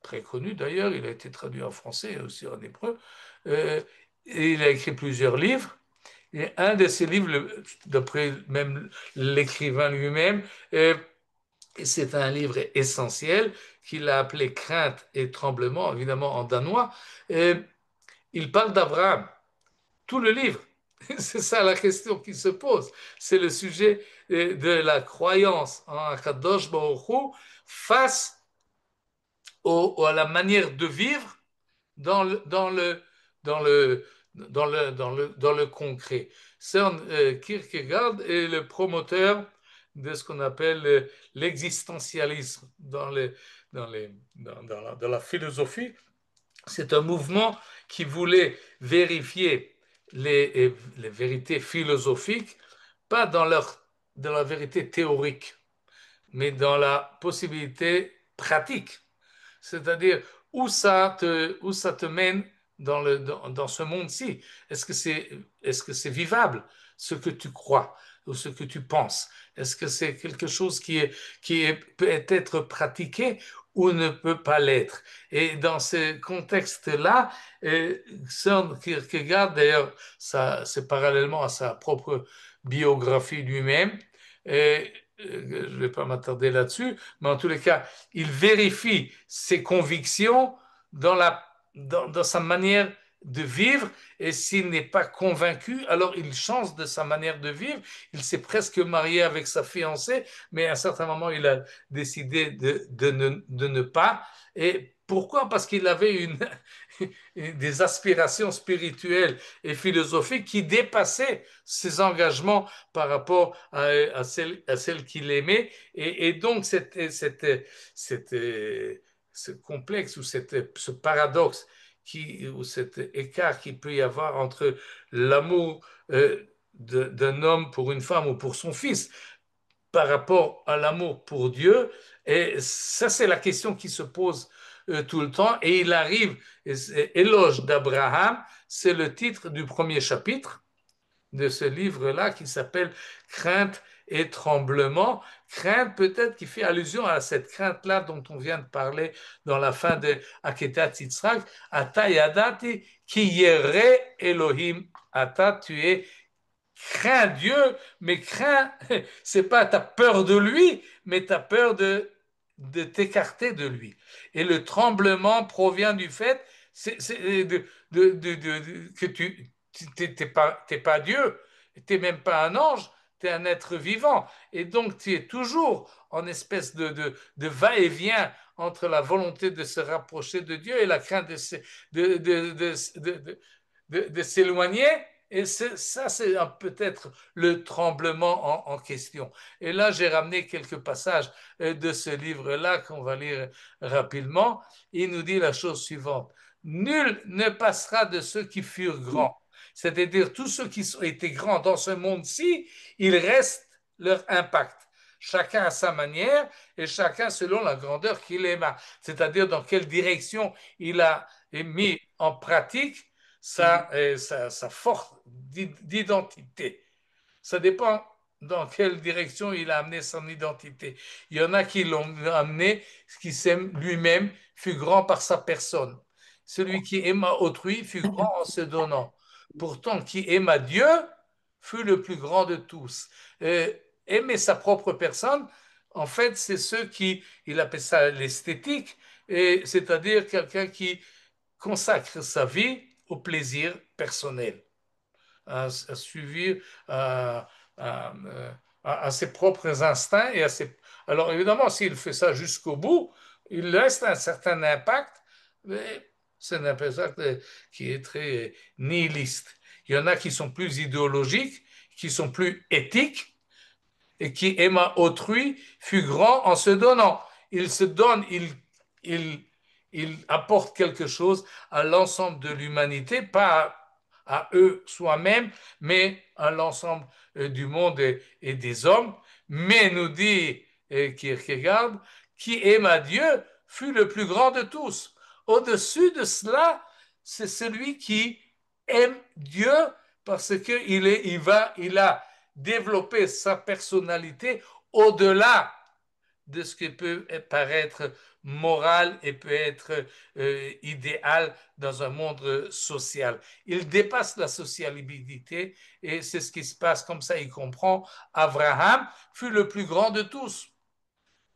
très connu d'ailleurs, il a été traduit en français et aussi en hébreu, et il a écrit plusieurs livres. Et un de ces livres, d'après même l'écrivain lui-même, c'est un livre essentiel qu'il a appelé Crainte et tremblement, évidemment en danois. Il parle d'Abraham, tout le livre. C'est ça la question qui se pose. C'est le sujet de la croyance en Kadosh Baruch Hu face à la manière de vivre dans le concret. Søren Kierkegaard est le promoteur de ce qu'on appelle l'existentialisme dans la philosophie. C'est un mouvement qui voulait vérifier les vérités philosophiques, pas dans la vérité théorique, mais dans la possibilité pratique. C'est-à-dire où ça te mène dans ce monde-ci. Est-ce que c'est vivable, ce que tu crois ou ce que tu penses? Est-ce que c'est quelque chose qui peut être pratiqué ou ne peut pas l'être. Et dans ce contexte-là, Søren Kierkegaard, d'ailleurs, ça, c'est parallèlement à sa propre biographie lui-même, et, je ne vais pas m'attarder là-dessus, mais en tous les cas, il vérifie ses convictions dans sa manière de vivre, et s'il n'est pas convaincu, alors il change de sa manière de vivre. Il s'est presque marié avec sa fiancée, mais à un certain moment, il a décidé de ne pas. Et pourquoi? Parce qu'il avait des aspirations spirituelles et philosophiques qui dépassaient ses engagements par rapport à celle qu'il aimait. Et donc, cette, ce complexe ou ce paradoxe ou cet écart qu'il peut y avoir entre l'amour d'un homme pour une femme ou pour son fils par rapport à l'amour pour Dieu. Et ça, c'est la question qui se pose tout le temps. Et il arrive, Éloge d'Abraham, c'est le titre du premier chapitre de ce livre-là qui s'appelle Crainte et tremblement. Crainte peut-être qui fait allusion à cette crainte-là dont on vient de parler dans la fin de Aketat Yitzhak, Ata yadati ki yere Elohim, Ata tu es crains Dieu, mais crains, c'est pas ta peur de lui, mais ta peur de t'écarter de lui. Et le tremblement provient du fait que tu t'es pas Dieu, tu n'es même pas un ange, tu es un être vivant. Et donc tu es toujours en espèce de va-et-vient entre la volonté de se rapprocher de Dieu et la crainte de, de, de, de s'éloigner. Et ça, c'est peut-être le tremblement en question. Et là, j'ai ramené quelques passages de ce livre-là qu'on va lire rapidement. Il nous dit la chose suivante. Nul ne passera de ceux qui furent grands. C'est-à-dire tous ceux qui ont été grands dans ce monde-ci, ils restent leur impact. Chacun à sa manière et chacun selon la grandeur qu'il aima. C'est-à-dire dans quelle direction il a mis en pratique sa force d'identité. Ça dépend dans quelle direction il a amené son identité. Il y en a qui l'ont amené, qui s'aime lui-même, fut grand par sa personne. Celui qui aima autrui fut grand en se donnant. Pourtant, qui aima Dieu fut le plus grand de tous. Aimer sa propre personne, en fait, c'est ceux qui, il appelle ça l'esthétique, c'est-à-dire quelqu'un qui consacre sa vie au plaisir personnel, à suivre à, à, à, ses propres instincts et à ses... Alors évidemment, s'il fait ça jusqu'au bout, il laisse un certain impact, mais c'est un impact qui est très nihiliste. Il y en a qui sont plus idéologiques, qui sont plus éthiques, et qui aima autrui fut grand en se donnant. Il se donne, il apporte quelque chose à l'ensemble de l'humanité, pas à eux soi-même, mais à l'ensemble du monde et des hommes. Mais nous dit Kierkegaard, qui aima Dieu fut le plus grand de tous. Au-dessus de cela, c'est celui qui aime Dieu parce qu'il a développer sa personnalité au-delà de ce qui peut paraître moral et peut être idéal dans un monde social. Il dépasse la sociabilité et c'est ce qui se passe comme ça. Il comprend. Abraham fut le plus grand de tous,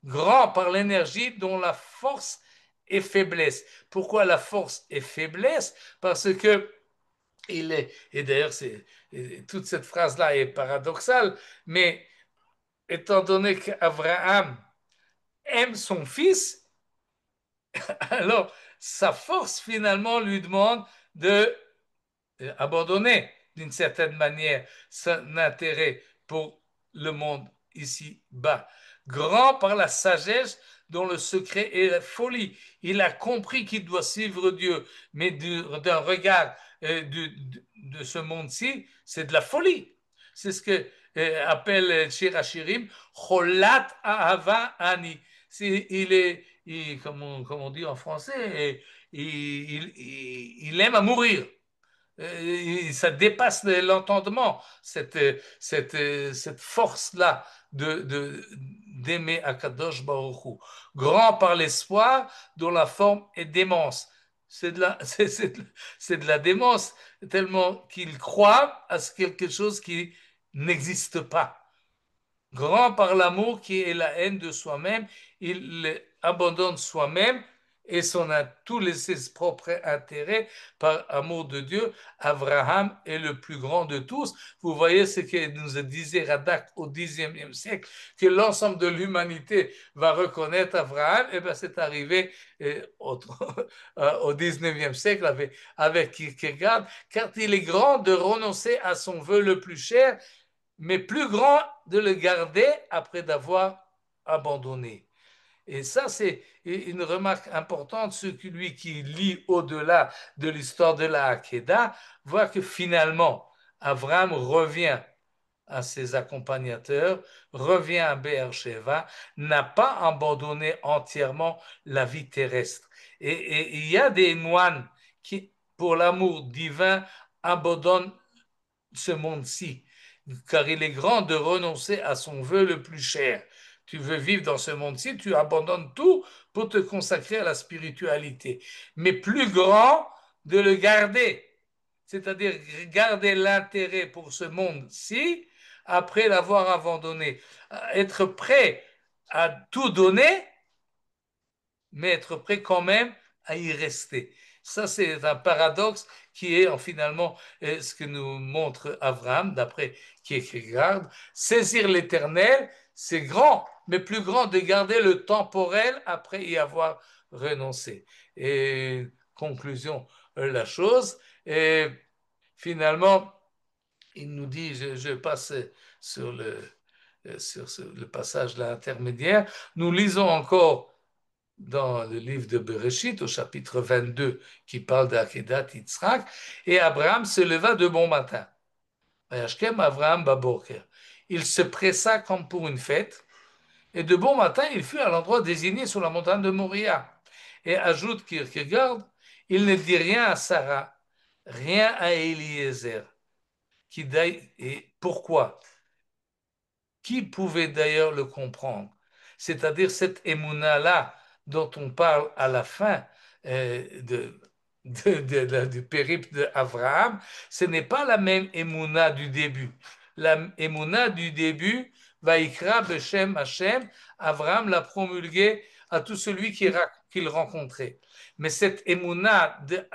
grand par l'énergie dont la force et faiblesse. Pourquoi la force et faiblesse? Parce que et d'ailleurs, toute cette phrase-là est paradoxale, mais étant donné qu'Abraham aime son fils, alors sa force finalement lui demande de abandonner d'une certaine manière son intérêt pour le monde ici-bas. Grand par la sagesse dont le secret est la folie. Il a compris qu'il doit suivre Dieu, mais d'un regard de ce monde-ci, c'est de la folie. C'est ce que appelle Shir Hashirim, Cholat Ahava Ani. Comme on dit en français, il aime à mourir. Ça dépasse l'entendement, cette force-là d'aimer Akadosh Baruch Hu. Grand par l'espoir, dont la forme est démence. C'est de la, c'est de la démence, tellement qu'il croit à quelque chose qui n'existe pas. Grand par l'amour qui est la haine de soi-même, il abandonne soi-même et tous ses propres intérêts par amour de Dieu. Abraham est le plus grand de tous. Vous voyez ce que nous disait Radak au Xe siècle, que l'ensemble de l'humanité va reconnaître Abraham. Et bien c'est arrivé au 19e siècle avec Kierkegaard, car il est grand de renoncer à son vœu le plus cher, mais plus grand de le garder après d'avoir abandonné. Et ça, c'est une remarque importante. Celui qui lit au-delà de l'histoire de la Hakeda voit que finalement, Abraham revient à ses accompagnateurs, revient à Beersheba, n'a pas abandonné entièrement la vie terrestre. Et il y a des moines qui, pour l'amour divin, abandonnent ce monde-ci, car il est grand de renoncer à son vœu le plus cher. Tu veux vivre dans ce monde-ci, tu abandonnes tout pour te consacrer à la spiritualité. Mais plus grand de le garder, c'est-à-dire garder l'intérêt pour ce monde-ci après l'avoir abandonné. Être prêt à tout donner, mais être prêt quand même à y rester. Ça, c'est un paradoxe qui est finalement ce que nous montre Abraham, d'après Kierkegaard. Saisir l'éternel, c'est grand, mais plus grand de garder le temporel après y avoir renoncé. Et conclusion, la chose. Et finalement, il nous dit, je passe sur le passage là intermédiaire, nous lisons encore dans le livre de Bereshit, au chapitre 22, qui parle d'Akedat Yitzhak, et Abraham se leva de bon matin. Abraham Baboker. Il se pressa comme pour une fête, et de bon matin, il fut à l'endroit désigné sur la montagne de Moria. Et ajoute Kierkegaard, il ne dit rien à Sarah, rien à Eliezer. Et pourquoi? Qui pouvait d'ailleurs le comprendre? C'est-à-dire cette émouna-là dont on parle à la fin du périple d'Abraham, ce n'est pas la même émouna du début. La émouna du début, Vaikra Beshem Hashem, Abraham l'a promulguée à tout celui qu'il rencontrait. Mais cette émouna de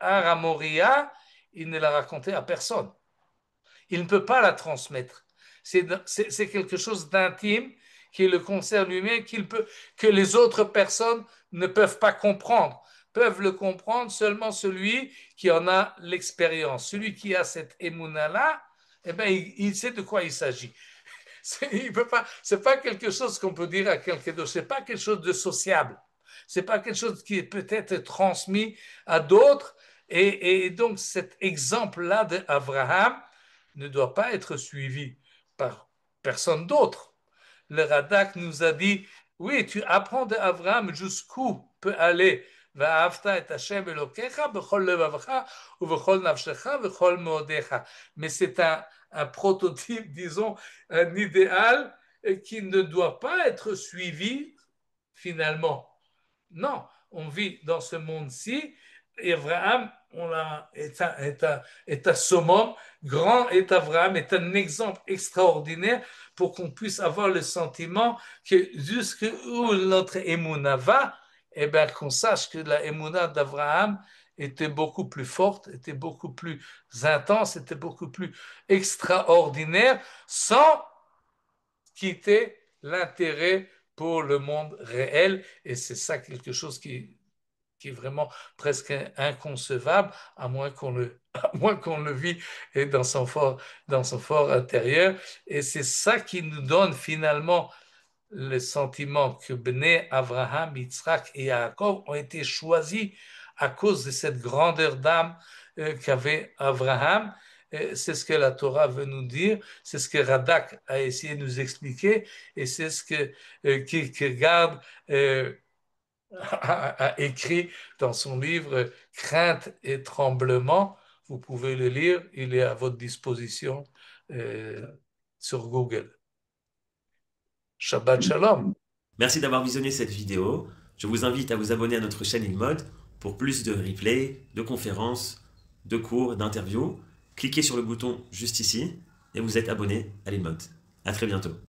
Aramoria, il ne l'a racontée à personne. Il ne peut pas la transmettre. C'est quelque chose d'intime qui le concerne lui-même, que les autres personnes ne peuvent pas comprendre. Peuvent le comprendre seulement celui qui en a l'expérience. Celui qui a cette émouna-là, eh ben, il sait de quoi il s'agit. C'est pas quelque chose qu'on peut dire à quelqu'un d'autre. C'est pas quelque chose de sociable. C'est pas quelque chose qui peut être transmis à d'autres. Et donc cet exemple-là d'Abraham ne doit pas être suivi par personne d'autre. Le Radak nous a dit, oui, tu apprends d'Abraham jusqu'où peut aller mais c'est un prototype, disons, un idéal qui ne doit pas être suivi finalement. Non, on vit dans ce monde-ci. Et Abraham est un summum, grand est Abraham, est un exemple extraordinaire pour qu'on puisse avoir le sentiment que jusqu'où notre émouna va, eh bien, qu'on sache que la émouna d'Abraham était beaucoup plus forte, était beaucoup plus intense, était beaucoup plus extraordinaire, sans quitter l'intérêt pour le monde réel. Et c'est ça quelque chose qui est vraiment presque inconcevable, à moins qu'on le vit dans son fort intérieur. Et c'est ça qui nous donne finalement le sentiment que Bnei Abraham, Yitzhak et Yaakov ont été choisis à cause de cette grandeur d'âme qu'avait Abraham. C'est ce que la Torah veut nous dire, c'est ce que Radak a essayé de nous expliquer, et c'est ce que Kierkegaard a écrit dans son livre Crainte et tremblement. vous pouvez le lire, il est à votre disposition sur Google. Shabbat Shalom. Merci d'avoir visionné cette vidéo. Je vous invite à vous abonner à notre chaîne InMode pour plus de replays, de conférences, de cours, d'interviews. Cliquez sur le bouton juste ici et vous êtes abonné à l'InMode. À très bientôt.